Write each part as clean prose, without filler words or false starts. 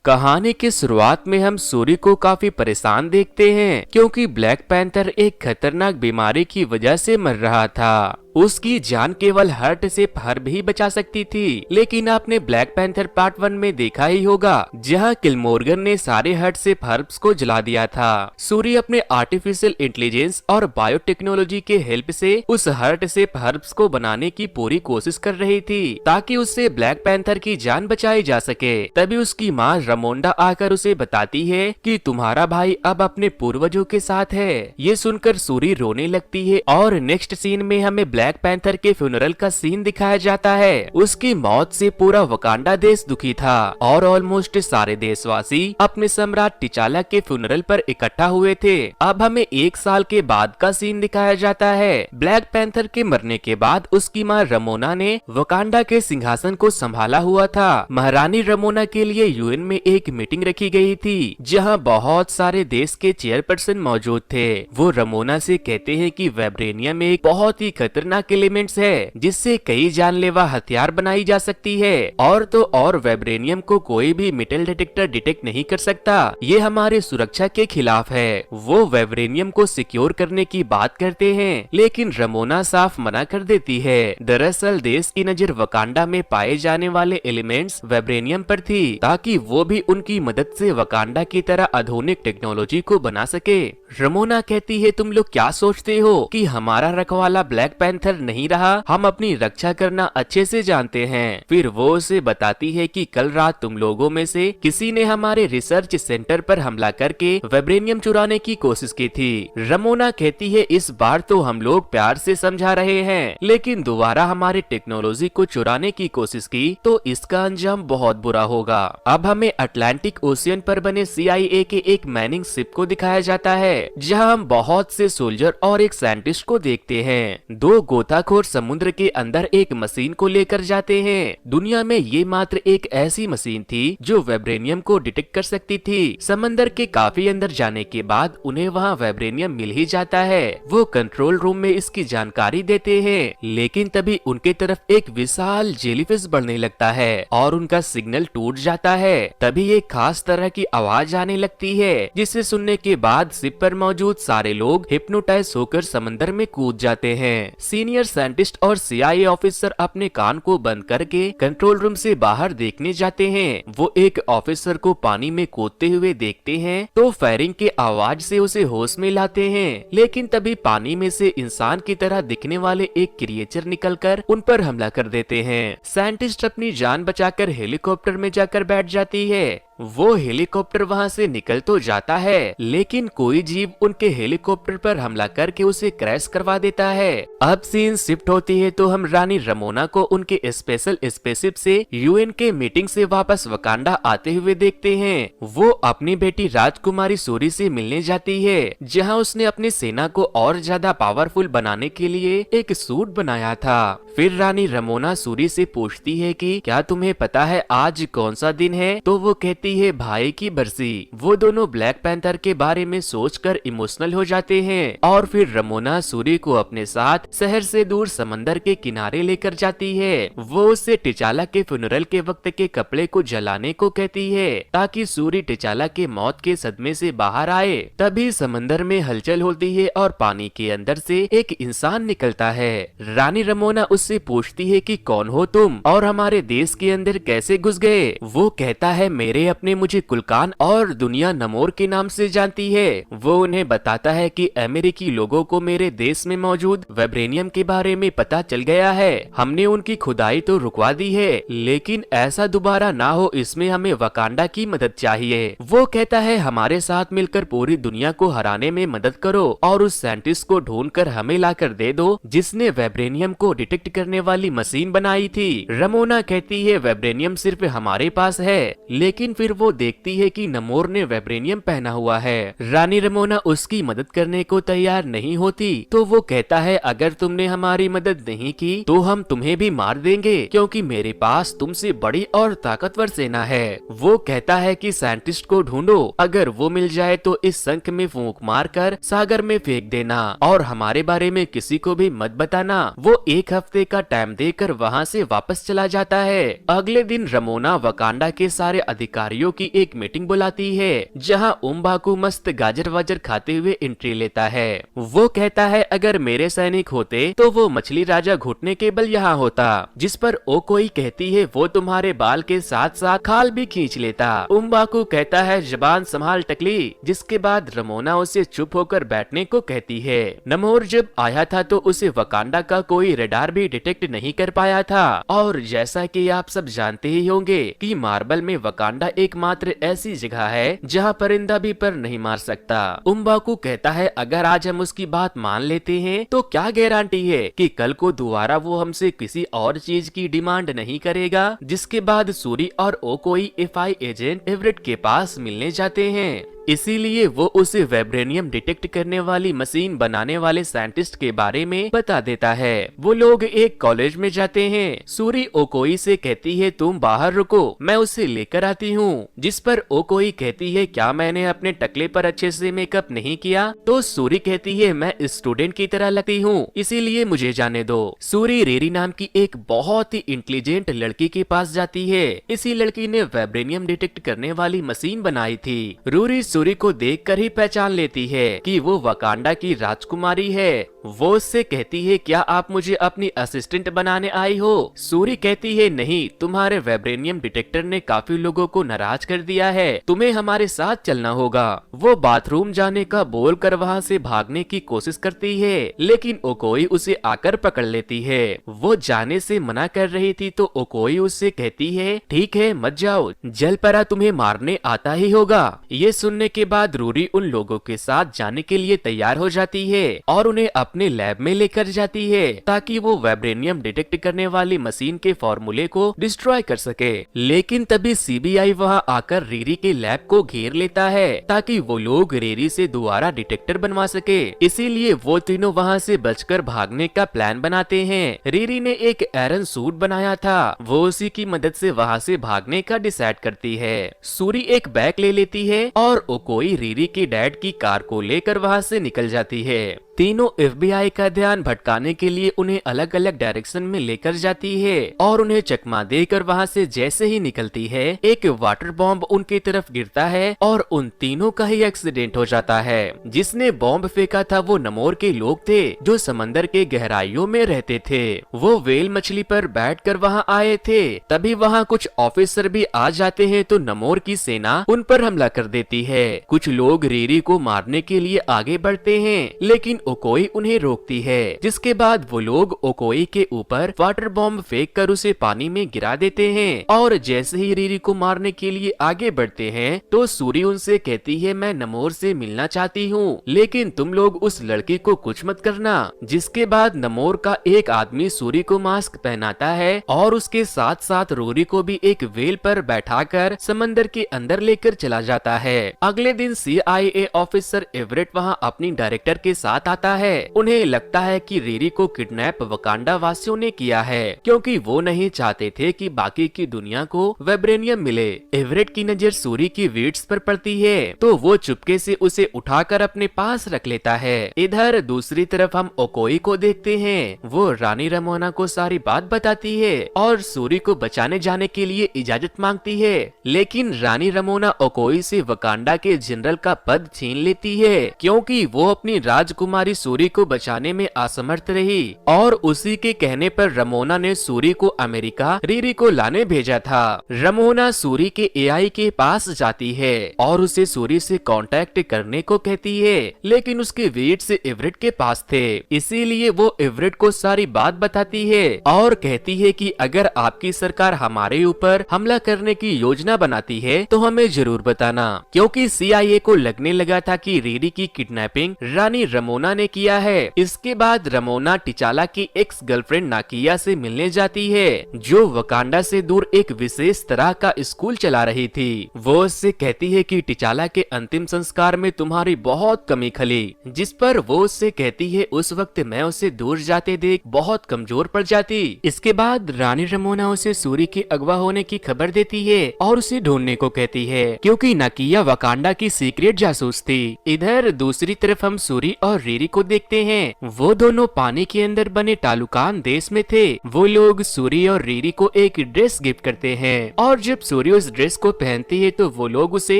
कहानी की शुरुआत में हम सूरी को काफी परेशान देखते हैं क्योंकि ब्लैक पैंथर एक खतरनाक बीमारी की वजह से मर रहा था। उसकी जान केवल हर्ट से हर्ब ही बचा सकती थी। लेकिन आपने ब्लैक पैंथर पार्ट 1 में देखा ही होगा जहां किलमोर्गन ने सारे हर्ट से हर्ब्स को जला दिया था। सूरी अपने आर्टिफिशियल इंटेलिजेंस और बायोटेक्नोलॉजी के हेल्प से उस हर्ट से हर्ब्स को बनाने की पूरी कोशिश कर रही थी ताकि उससे ब्लैक पैंथर की जान बचाई जा सके। तभी उसकी माँ रमोंडा आकर उसे बताती है कि तुम्हारा भाई अब अपने पूर्वजों के साथ है। ये सुनकर सूरी रोने लगती है और नेक्स्ट सीन में हमें ब्लैक पैंथर के फ्यूनरल का सीन दिखाया जाता है। उसकी मौत से पूरा वकांडा देश दुखी था और ऑलमोस्ट सारे देशवासी अपने सम्राट टिचाला के फ्यूनरल पर इकट्ठा हुए थे। अब हमें 1 साल के बाद का सीन दिखाया जाता है। ब्लैक पैंथर के मरने के बाद उसकी माँ रमोना ने वकांडा के सिंहासन को संभाला हुआ था। महारानी रमोना के लिए यूएन में एक मीटिंग रखी गई थी जहाँ बहुत सारे देश के चेयरपर्सन मौजूद थे। वो रमोना से कहते हैं कि वाइब्रेनियम एक बहुत ही खतरनाक एलिमेंट्स है जिससे कई जानलेवा हथियार बनाई जा सकती है और तो और वाइब्रेनियम को कोई भी मेटल डिटेक्टर डिटेक्ट नहीं कर सकता। ये हमारे सुरक्षा के खिलाफ है। वो वाइब्रेनियम को सिक्योर करने की बात करते हैं लेकिन रमोना साफ मना कर देती है। दरअसल देश की नजर वकांडा में पाए जाने वाले एलिमेंट्स वाइब्रेनियम पर थी ताकि वो भी उनकी मदद से वकांडा की तरह आधुनिक टेक्नोलॉजी को बना सके। रमोना कहती है तुम लोग क्या सोचते हो कि हमारा रखवाला ब्लैक पैंथर नहीं रहा? हम अपनी रक्षा करना अच्छे से जानते हैं। फिर वो उसे बताती है कि कल रात तुम लोगों में से किसी ने हमारे रिसर्च सेंटर पर हमला करके वाइब्रेनियम चुराने की कोशिश की थी। रमोना कहती है इस बार तो हम लोग प्यार से समझा रहे हैं लेकिन दोबारा हमारे टेक्नोलॉजी को चुराने की कोशिश की तो इसका अंजाम बहुत बुरा होगा। अब हमें अटलांटिक ओशियन पर बने CIA के एक मैनिंग शिप को दिखाया जाता है जहां हम बहुत से सोल्जर और एक साइंटिस्ट को देखते हैं। 2 गोताखोर समुद्र के अंदर एक मशीन को लेकर जाते हैं। दुनिया में ये मात्र एक ऐसी मशीन थी जो वाइब्रेनियम को डिटेक्ट कर सकती थी। समंदर के काफी अंदर जाने के बाद उन्हें वहाँ वाइब्रेनियम मिल ही जाता है। वो कंट्रोल रूम में इसकी जानकारी देते हैं लेकिन तभी उनके तरफ एक विशाल जेलीफिश बढ़ने लगता है और उनका सिग्नल टूट जाता है। तभी एक खास तरह की आवाज आने लगती है जिसे सुनने के बाद शिप पर मौजूद सारे लोग हिप्नोटाइज होकर समंदर में कूद जाते हैं। सीनियर साइंटिस्ट और CIA ऑफिसर अपने कान को बंद करके कंट्रोल रूम से बाहर देखने जाते हैं। वो एक ऑफिसर को पानी में कूदते हुए देखते हैं तो फायरिंग के आवाज से उसे होश में लाते हैं लेकिन तभी पानी में से इंसान की तरह दिखने वाले एक क्रिएचर निकलकर उन पर हमला कर देते हैं। साइंटिस्ट अपनी जान बचाकर हेलीकॉप्टर में जाकर बैठ जाती है। वो हेलीकॉप्टर वहाँ से निकल तो जाता है लेकिन कोई जीव उनके हेलीकॉप्टर पर हमला करके उसे क्रैश करवा देता है। अब सीन शिफ्ट होती है तो हम रानी रमोना को उनके स्पेशल स्पेसशिप से यूएन के मीटिंग से वापस वकांडा आते हुए देखते हैं। वो अपनी बेटी राजकुमारी सूरी से मिलने जाती है जहाँ उसने अपनी सेना को और ज्यादा पावरफुल बनाने के लिए एक सूट बनाया था। फिर रानी रमोना सूरी से पूछती है कि क्या तुम्हें पता है आज कौन सा दिन है? तो वो कहती है भाई की बरसी। वो दोनों ब्लैक पैंथर के बारे में सोचकर इमोशनल हो जाते हैं और फिर रमोना सूरी को अपने साथ शहर से दूर समंदर के किनारे लेकर जाती है। वो उससे टिचाला के फ्यूनरल के वक्त के कपड़े को जलाने को कहती है ताकि सूरी टिचाला के मौत के सदमे से बाहर आए। तभी समंदर में हलचल होती है और पानी के अंदर से एक इंसान निकलता है। रानी रमोना उससे पूछती है कि कौन हो तुम और हमारे देश के अंदर कैसे घुस गए? वो कहता है मेरे अपने मुझे कुलकान और दुनिया नमोर के नाम से जानती है। वो उन्हें बताता है कि अमेरिकी लोगों को मेरे देश में मौजूद वाइब्रेनियम के बारे में पता चल गया है। हमने उनकी खुदाई तो रुकवा दी है लेकिन ऐसा दोबारा ना हो इसमें हमें वकांडा की मदद चाहिए। वो कहता है हमारे साथ मिलकर पूरी दुनिया को हराने में मदद करो और उस साइंटिस्ट को ढूंढकर हमें लाकर दे दो जिसने वाइब्रेनियम को डिटेक्ट करने वाली मशीन बनाई थी। रमोना कहती है वाइब्रेनियम सिर्फ हमारे पास है लेकिन फिर वो देखती है कि नमोर ने वाइब्रेनियम पहना हुआ है। रानी रमोना उसकी मदद करने को तैयार नहीं होती तो वो कहता है अगर तुमने हमारी मदद नहीं की तो हम तुम्हें भी मार देंगे क्योंकि मेरे पास तुमसे बड़ी और ताकतवर सेना है। वो कहता है कि साइंटिस्ट को ढूंढो, अगर वो मिल जाए तो इस शंख में फूंक मारकर सागर में फेंक देना और हमारे बारे में किसी को भी मत बताना। वो 1 हफ्ते का टाइम देकर वहाँ से वापस चला जाता है। अगले दिन रमोना वकांडा के सारे अधिकारी अधिकारियों की एक मीटिंग बुलाती है, जहां उम्बाकू मस्त गाजर वाजर खाते हुए एंट्री लेता है। वो कहता है अगर मेरे सैनिक होते तो वो मछली राजा घुटने के बल यहाँ होता, जिस पर ओकोई कहती है वो तुम्हारे बाल के साथ साथ खाल भी खींच लेता। उम्बाकू कहता है जबान संभाल टकली, जिसके बाद रमोना उसे चुप होकर बैठने को कहती है। नमोर जब आया था तो उसे वकांडा का कोई रडार भी डिटेक्ट नहीं कर पाया था, और जैसा कि आप सब जानते ही होंगे कि मार्बल में वकांडा एकमात्र ऐसी जगह है जहां परिंदा भी पर नहीं मार सकता। उम्बाकू कहता है अगर आज हम उसकी बात मान लेते हैं तो क्या गारंटी है कि कल को दोबारा वो हमसे किसी और चीज की डिमांड नहीं करेगा। जिसके बाद सूरी और ओकोई एफआई एजेंट एवरेट के पास मिलने जाते हैं। इसीलिए वो उसे वाइब्रेनियम डिटेक्ट करने वाली मशीन बनाने वाले साइंटिस्ट के बारे में बता देता है। वो लोग एक कॉलेज में जाते हैं। सूरी ओकोई से कहती है तुम बाहर रुको, मैं उसे लेकर आती हूँ। जिस पर ओकोई कहती है क्या मैंने अपने टकले पर अच्छे से मेकअप नहीं किया? तो सूरी कहती है मैं स्टूडेंट की तरह लगती हूँ, इसीलिए मुझे जाने दो। सूरी रेरी नाम की एक बहुत ही इंटेलिजेंट लड़की के पास जाती है। इसी लड़की ने वाइब्रेनियम डिटेक्ट करने वाली मशीन बनाई थी। रूरी सूरी को देखकर ही पहचान लेती है कि वो वकांडा की राजकुमारी है। वो उससे कहती है क्या आप मुझे अपनी असिस्टेंट बनाने आई हो? सूरी कहती है नहीं, तुम्हारे वाइब्रेनियम डिटेक्टर ने काफी लोगों को नाराज कर दिया है, तुम्हें हमारे साथ चलना होगा। वो बाथरूम जाने का बोलकर वहाँ से भागने की कोशिश करती है, लेकिन ओकोई उसे आकर पकड़ लेती है। वो जाने से मना कर रही थी तो ओकोई उससे कहती है ठीक है मत जाओ, जलपरा तुम्हें मारने आता ही होगा। ये सुनने के बाद रूरी उन लोगों के साथ जाने के लिए तैयार हो जाती है और उन्हें अपने लैब में लेकर जाती है ताकि वो वाइब्रेनियम डिटेक्ट करने वाली मशीन के फॉर्मूले को डिस्ट्रॉय कर सके। लेकिन तभी सीबीआई वहां आकर रीरी के लैब को घेर लेता है ताकि वो लोग रीरी से दोबारा डिटेक्टर बनवा सके। इसीलिए वो तीनों वहां से बचकर भागने का प्लान बनाते हैं। रीरी ने एक आयरन सूट बनाया था, वो उसी की मदद से वहां से भागने का डिसाइड करती है। सूरी एक बैग ले लेती है और ओकोई रीरी के डैड की कार को लेकर वहां से निकल जाती है। तीनों एफबीआई का ध्यान भटकाने के लिए उन्हें अलग अलग डायरेक्शन में लेकर जाती है और उन्हें चकमा देकर वहां से जैसे ही निकलती है एक वाटर बॉम्ब उनकी तरफ गिरता है और उन तीनों का ही एक्सीडेंट हो जाता है। जिसने बॉम्ब फेंका था वो नमोर के लोग थे जो समंदर के गहराइयों में रहते थे। वो वेल मछली पर बैठकर वहां आए थे। तभी वहां कुछ ऑफिसर भी आ जाते हैं तो नमोर की सेना उन पर हमला कर देती है। कुछ लोग रीरी को मारने के लिए आगे बढ़ते हैं, लेकिन ओकोई उन्हें रोकती है। जिसके बाद वो लोग ओकोई के ऊपर वाटर बॉम्ब फेंक कर उसे पानी में गिरा देते हैं और जैसे ही रीरी को मारने के लिए आगे बढ़ते हैं तो सूरी उनसे कहती है मैं नमोर से मिलना चाहती हूँ, लेकिन तुम लोग उस लड़की को कुछ मत करना। जिसके बाद नमोर का एक आदमी सूरी को मास्क पहनाता है और उसके साथ साथ रोरी को भी एक वेल पर बैठाकर समंदर के अंदर लेकर चला जाता है। अगले दिन CIA ऑफिसर एवरेट वहाँ अपनी डायरेक्टर के साथ आता है। उन्हें लगता है कि रीरी को किडनैप वकांडा वासियों ने किया है क्योंकि वो नहीं चाहते थे कि बाकी की दुनिया को वाइब्रेनियम मिले। एवरेट की नजर सूरी की वीड्स पर पड़ती है तो वो चुपके से उसे उठाकर अपने पास रख लेता है। इधर दूसरी तरफ हम ओकोई को देखते हैं। वो रानी रमोना को सारी बात बताती है और सूरी को बचाने जाने के लिए इजाजत मांगती है, लेकिन रानी रमोना ओकोई से वकांडा के जनरल का पद छीन लेती है क्योंकि वो अपनी राजकुमारी सूरी को बचाने में असमर्थ रही और उसी के कहने पर रमोना ने सूरी को अमेरिका रीरी को लाने भेजा था। रमोना सूरी के AI के पास जाती है और उसे सूरी से कांटेक्ट करने को कहती है, लेकिन उसके वेट से एवरेट के पास थे। इसीलिए वो एवरेट को सारी बात बताती है और कहती है कि अगर आपकी सरकार हमारे ऊपर हमला करने की योजना बनाती है तो हमें जरूर बताना, क्योंकि CIA को लगने लगा था कि रीरी की किडनैपिंग रानी रमोना ने किया है। इसके बाद रमोना टिचाला की एक्स गर्लफ्रेंड नाकिया से मिलने जाती है जो वकांडा से दूर एक विशेष तरह का स्कूल चला रही थी। वो उससे कहती है कि टिचाला के अंतिम संस्कार में तुम्हारी बहुत कमी खली, जिस पर वो उससे कहती है उस वक्त मैं उसे दूर जाते देख बहुत कमजोर पड़ जाती। इसके बाद रानी रमोना उसे सूरी के अगवा होने की खबर देती है और उसे ढूंढने को कहती है क्योंकि नाकिया वकांडा की सीक्रेट जासूस थी। इधर दूसरी तरफ हम सूरी और रीरी को देखते हैं। वो दोनों पानी के अंदर बने टालुकान देश में थे। वो लोग सूरी और रीरी को एक ड्रेस गिफ्ट करते हैं और जब सूरी उस ड्रेस को पहनती है तो वो लोग उसे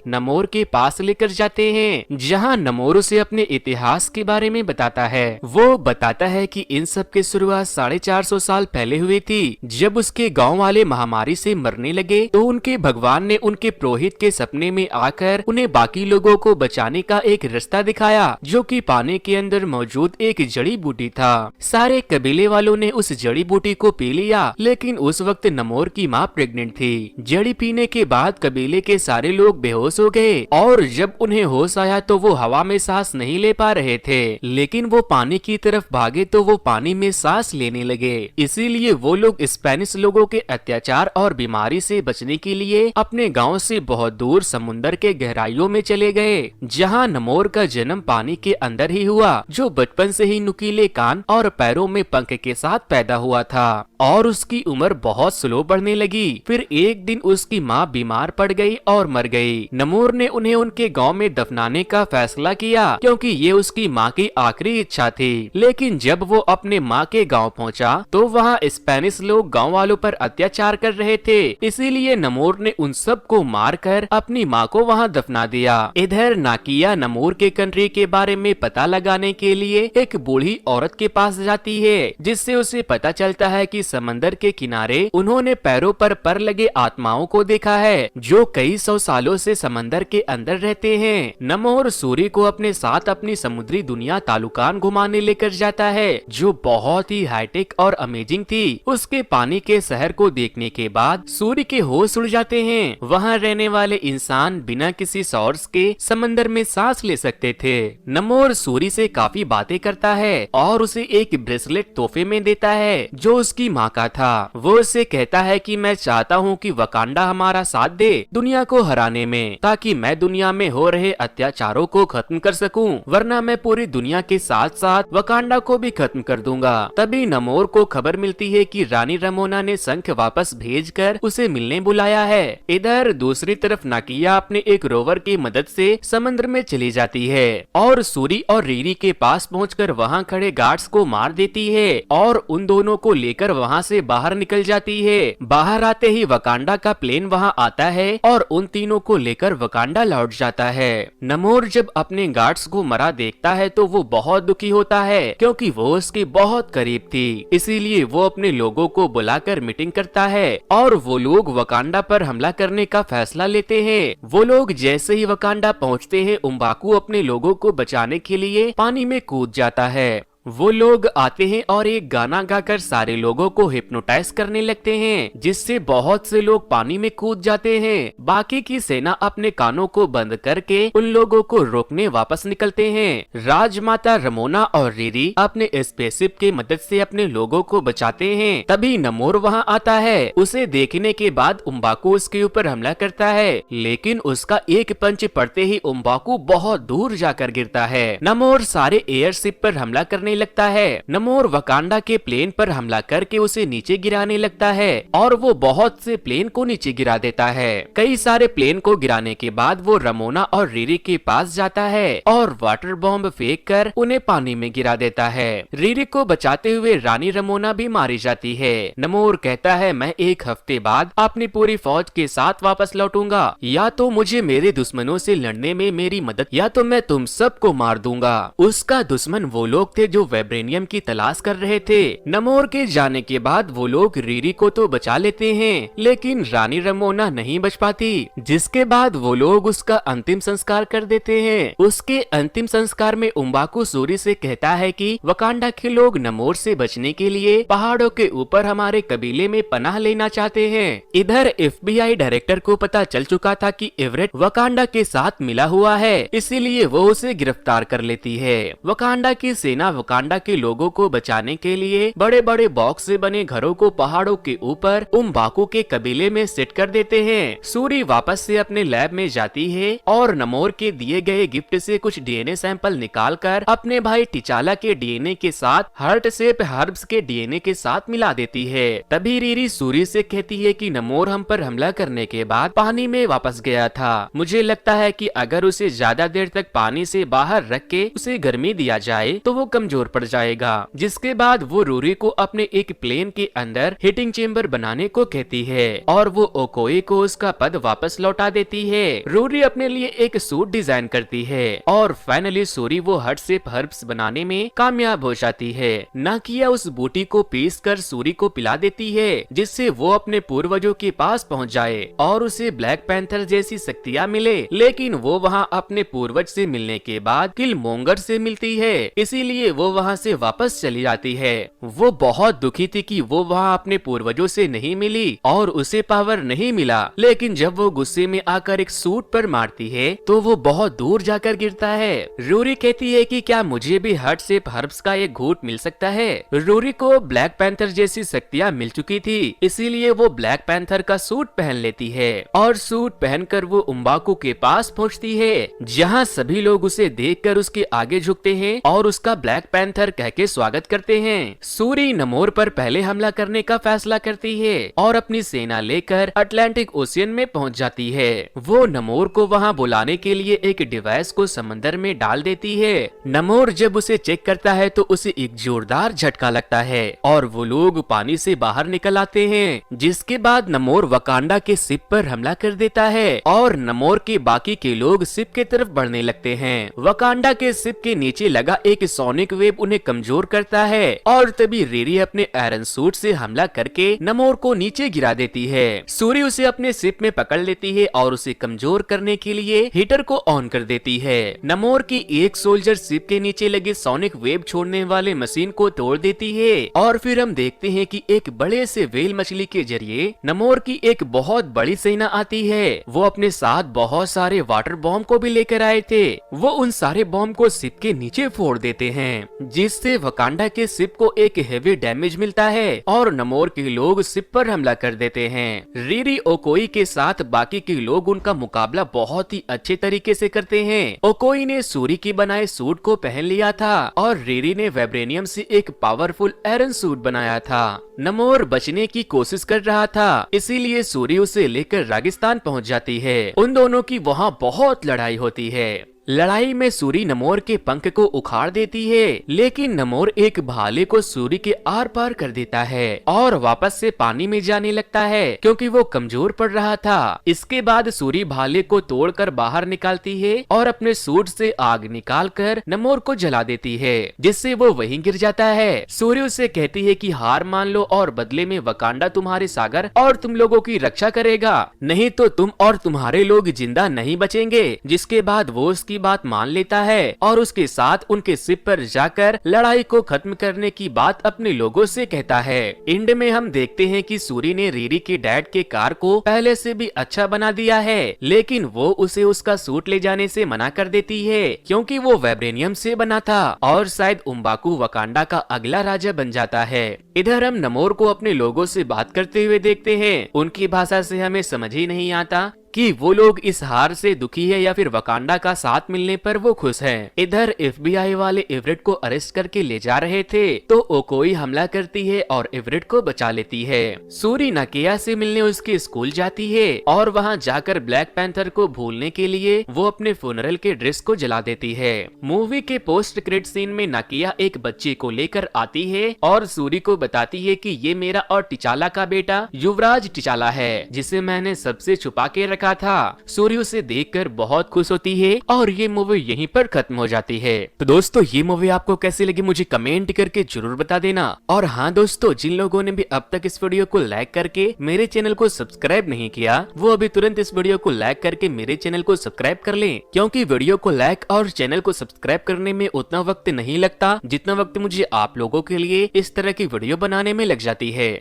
नमोर के पास लेकर जाते हैं, जहाँ नमोर उसे अपने इतिहास के बारे में बताता है। वो बताता है कि इन सब की शुरुआत 450 साल पहले हुई थी, जब उसके गांव वाले महामारी से मरने लगे तो उनके भगवान ने उनके पुरोहित के सपने में आकर उन्हें बाकी लोगों को बचाने का एक रास्ता दिखाया, जो कि पानी के अंदर मौजूद एक जड़ी बूटी था। सारे कबीले वालों ने उस जड़ी बूटी को पी लिया, लेकिन उस वक्त नमोर की माँ प्रेग्नेंट थी। जड़ी पीने के बाद कबीले के सारे लोग बेहोश हो गए और जब उन्हें होश आया तो वो हवा में सांस नहीं ले पा रहे थे, लेकिन वो पानी की तरफ भागे तो वो पानी में सांस लेने लगे। इसीलिए वो लोग स्पेनिश लोगों के अत्याचार और बीमारी से बचने के लिए अपने गांव से बहुत दूर समुन्दर के गहराइयों में चले गए, जहां नमोर का जन्म पानी के अंदर ही हुआ, जो बचपन से ही नुकीले कान और पैरों में पंख के साथ पैदा हुआ था और उसकी उम्र बहुत स्लो बढ़ने लगी। फिर एक दिन उसकी माँ बीमार पड़ गई और मर गई। नमोर ने उन्हें उनके गांव में दफनाने का फैसला किया, क्योंकि ये उसकी माँ की आखिरी इच्छा थी। लेकिन जब वो अपने माँ के गांव पहुंचा तो वहाँ स्पेनिश लोग गांव वालों पर अत्याचार कर रहे थे, इसीलिए नमोर ने उन सब को मारकर अपनी माँ को वहाँ दफना दिया। इधर नाकिया नमोर के कंट्री के बारे में पता लगाने के लिए एक बूढ़ी औरत के पास जाती है, जिससे उसे पता चलता है कि समंदर के किनारे उन्होंने पैरों पर लगे आत्माओं को देखा है, जो कई 100 सालों से समंदर के अंदर रहते हैं। नमोर सूरी को अपने साथ अपनी समुद्री दुनिया तालुकान घुमाने लेकर जाता है, जो बहुत ही हाईटेक और अमेजिंग थी। उसके पानी के शहर को देखने के बाद सूरी के होश उड़ जाते हैं। वहाँ रहने वाले इंसान बिना किसी सोर्स के समंदर में सांस ले सकते थे। नमोर सूरी से काफी बातें करता है और उसे एक ब्रेसलेट तोहफे में देता है, जो उसकी माँ का था। वो उससे कहता है कि मैं चाहता हूँ कि वकांडा हमारा साथ दे दुनिया को हराने में, ताकि मैं दुनिया में हो रहे अत्याचारों को खत्म कर सकूं, वरना मैं पूरी दुनिया के साथ साथ वकांडा को भी खत्म कर दूंगा। तभी नमोर को खबर मिलती है कि रानी रमोना ने शंख वापस भेजकर उसे मिलने बुलाया है। इधर दूसरी तरफ नाकिया अपने एक रोवर की मदद से समुद्र में चली जाती है और सूरी और रीरी के पास पहुंचकर वहां खड़े गार्ड्स को मार देती है और उन दोनों को लेकर वहां से बाहर निकल जाती है। बाहर आते ही वकांडा का प्लेन वहां आता है और उन तीनों को लेकर वकांडा लौट जाता है। नमोर जब अपने गार्ड्स को मरा देखता है तो वो बहुत दुखी होता है, क्योंकि वो उसके बहुत करीब थी। इसीलिए वो अपने लोगों को बुलाकर मीटिंग करता है और वो लोग वकांडा पर हमला करने का फैसला लेते हैं। वो लोग जैसे ही वकांडा पहुंचते हैं, उम्बाकू अपने लोगों को बचाने के लिए पानी में कूद जाता है। वो लोग आते हैं और एक गाना गाकर सारे लोगों को हिप्नोटाइज करने लगते हैं, जिससे बहुत से लोग पानी में कूद जाते हैं। बाकी की सेना अपने कानों को बंद करके उन लोगों को रोकने वापस निकलते हैं। राजमाता रमोना और रीरी अपने स्पेसशिप की मदद से अपने लोगों को बचाते हैं। तभी नमोर वहां आता है। उसे देखने के बाद उम्बाकू उसके ऊपर हमला करता है, लेकिन उसका एक पंच पड़ते ही उम्बाकू बहुत दूर जाकर गिरता है। नमोर सारे एयरशिप पर हमला करने लगता है। नमोर वकांडा के प्लेन पर हमला करके उसे नीचे गिराने लगता है और वो बहुत से प्लेन को नीचे गिरा देता है। कई सारे प्लेन को गिराने के बाद वो रमोना और रीरी के पास जाता है और वाटर बॉम्ब फेंक कर उन्हें पानी में गिरा देता है। रीरी को बचाते हुए रानी रमोना भी मारी जाती है। नमोर कहता है, मैं एक हफ्ते बाद अपनी पूरी फौज के साथ वापस लौटूंगा, या तो मुझे मेरे दुश्मनों से लड़ने में मेरी मदद, या तो मैं तुम सबको मार दूंगा। उसका दुश्मन वो लोग थे जो वाइब्रेनियम की तलाश कर रहे थे। नमोर के जाने के बाद वो लोग रीरी को तो बचा लेते हैं, लेकिन रानी रमोना नहीं बच पाती, जिसके बाद वो लोग उसका अंतिम संस्कार कर देते हैं। उसके अंतिम संस्कार में उम्बाकू सूरी से कहता है कि वकांडा के लोग नमोर से बचने के लिए पहाड़ों के ऊपर हमारे कबीले में पनाह लेना चाहते हैं। इधर FBI डायरेक्टर को पता चल चुका था कि एवरेट वकांडा के साथ मिला हुआ है, इसीलिए वो उसे गिरफ्तार कर लेती है। वकांडा की सेना वकांडा के लोगों को बचाने के लिए बड़े बड़े बॉक्स से बने घरों को पहाड़ों के ऊपर उम्बाकू के कबीले में सेट कर देते हैं। सूरी वापस से अपने लैब में जाती है और नमोर के दिए गए गिफ्ट से कुछ डीएनए सैंपल निकालकर अपने भाई टिचाला के डीएनए के साथ हार्ट शेप हर्ब्स के डीएनए के साथ मिला देती है। तभी रीरी सूरी से कहती है कि नमोर हम पर हमला करने के बाद पानी में वापस गया था। मुझे लगता है कि अगर उसे ज्यादा देर तक पानी से बाहर रख के उसे गर्मी दिया जाए तो वो कमजोर पड़ जाएगा। जिसके बाद वो रूरी को अपने एक प्लेन के अंदर हीटिंग चेम्बर बनाने को कहती है और वो ओकोई को उसका पद वापस लौटा देती है। रूरी अपने लिए एक सूट डिजाइन करती है और फाइनली सूरी वो हार्ट शेप हर्ब्स बनाने में कामयाब हो जाती है। नाकिया उस बूटी को पीस कर सूरी को पिला देती है जिससे वो अपने पूर्वजों के पास पहुंच जाए और उसे ब्लैक पैंथर जैसी शक्तियां मिले। लेकिन वो वहां अपने पूर्वज से मिलने के बाद किलमोंगर से मिलती है, इसीलिए वो वहां से वापस चली जाती है। वो बहुत दुखी थी कि वो वहां अपने पूर्वजों से नहीं मिली और उसे पावर नहीं मिला। लेकिन जब वो गुस्से में आकर एक सूट पर मारती है तो वो बहुत दूर जाकर गिरता है। रूरी कहती है कि क्या मुझे भी हार्ट शेप हर्ब्स का एक घूंट मिल सकता है। रूरी को ब्लैक पैंथर जैसी शक्तियां मिल चुकी थी, इसीलिए वो ब्लैक पैंथर का सूट पहन लेती है और सूट पहनकर वो उम्बाकू के पास पहुंचती है जहां सभी लोग उसे देखकर उसके आगे झुकते हैं और उसका ब्लैक पैंथर कह के स्वागत करते हैं। सूरी नमोर पर पहले हमला करने का फैसला करती है और अपनी सेना लेकर अटलांटिक ओशियन में पहुंच जाती है। वो नमोर को वहां बुलाने के लिए एक डिवाइस को समंदर में डाल देती है। नमोर जब उसे चेक करता है तो उसे एक जोरदार झटका लगता है और वो लोग पानी से बाहर निकल आते हैं। जिसके बाद नमोर वकांडा के शिप पर हमला कर देता है और नमोर के बाकी के लोग शिप के तरफ बढ़ने लगते हैं। वकांडा के शिप के नीचे लगा एक सोनिक वेव उन्हें कमजोर करता है और तभी रीरी अपने आयरन सूट से हमला करके नमोर को नीचे गिरा देती है। सूरी उसे अपने शिप में पकड़ लेती है और उसे कमजोर करने के लिए हीटर को ऑन कर देती है। नमोर की एक सोल्जर शिप के नीचे लगे सोनिक वेव छोड़ने वाले मशीन को तोड़ देती है और फिर हम देखते हैं कि एक बड़े से व्हेल मछली के जरिए नमोर की एक बहुत बड़ी सेना आती है। वो अपने साथ बहुत सारे वाटर बॉम्ब को भी लेकर आए थे। वो उन सारे बॉम्ब को शिप के नीचे फोड़ देते हैं जिससे वकांडा के शिप को एक हेवी डैमेज मिलता है और नमोर के लोग शिप पर हमला कर देते हैं। रीरी ओकोई के साथ बाकी के लोग उनका मुकाबला बहुत ही अच्छे तरीके से करते हैं। ओकोई ने सूरी की बनाए सूट को पहन लिया था और रीरी ने वाइब्रेनियम से एक पावरफुल आयरन सूट बनाया था। नमोर बचने की कोशिश कर रहा था, इसीलिए सूरी उसे लेकर रागिस्तान पहुंच जाती है। उन दोनों की वहां बहुत लड़ाई होती है। लड़ाई में सूरी नमोर के पंख को उखाड़ देती है, लेकिन नमोर एक भाले को सूरी के आर पार कर देता है और वापस से पानी में जाने लगता है क्योंकि वो कमजोर पड़ रहा था। इसके बाद सूरी भाले को तोड़कर बाहर निकालती है और अपने सूट से आग निकालकर नमोर को जला देती है जिससे वो वहीं गिर जाता है। सूरी उसे कहती है कि हार मान लो और बदले में वकांडा तुम्हारे सागर और तुम लोगों की रक्षा करेगा, नहीं तो तुम और तुम्हारे लोग जिंदा नहीं बचेंगे। जिसके बाद वो उसकी बात मान लेता है और उसके साथ उनके शिप पर जाकर लड़ाई को खत्म करने की बात अपने लोगों से कहता है। एंड में हम देखते हैं कि सूरी ने रीरी के डैड के कार को पहले से भी अच्छा बना दिया है, लेकिन वो उसे उसका सूट ले जाने से मना कर देती है क्योंकि वो वाइब्रेनियम से बना था और शायद उम्बाकू वकांडा का अगला राजा बन जाता है। इधर हम नमोर को अपने लोगों से बात करते हुए देखते हैं। उनकी भाषा से हमें समझ ही नहीं आता कि वो लोग इस हार से दुखी है या फिर वकांडा का साथ मिलने पर वो खुश हैं। इधर एफबीआई वाले एवरेट को अरेस्ट करके ले जा रहे थे तो ओकोई हमला करती है और एवरेट को बचा लेती है। सूरी नाकिया से मिलने उसके स्कूल जाती है और वहां जाकर ब्लैक पैंथर को भूलने के लिए वो अपने फ्यूनरल के ड्रेस को जला देती है। मूवी के पोस्ट क्रेडिट सीन में नाकिया एक बच्चे को लेकर आती है और सूरी को बताती है कि ये मेरा और टिचाला का बेटा युवराज टिचाला है जिसे मैंने सबसे छुपा के रखा था। सूरी उसे देखकर बहुत खुश होती है और ये मूवी यहीं पर खत्म हो जाती है। तो दोस्तों ये मूवी आपको कैसी लगी मुझे कमेंट करके जरूर बता देना। और हाँ दोस्तों, जिन लोगों ने भी अब तक इस वीडियो को लाइक करके मेरे चैनल को सब्सक्राइब नहीं किया वो अभी तुरंत इस वीडियो को लाइक करके मेरे चैनल को सब्सक्राइब कर लें, क्योंकि वीडियो को लाइक और चैनल को सब्सक्राइब करने में उतना वक्त नहीं लगता जितना वक्त मुझे आप लोगों के लिए इस तरह की वीडियो बनाने में लग जाती है।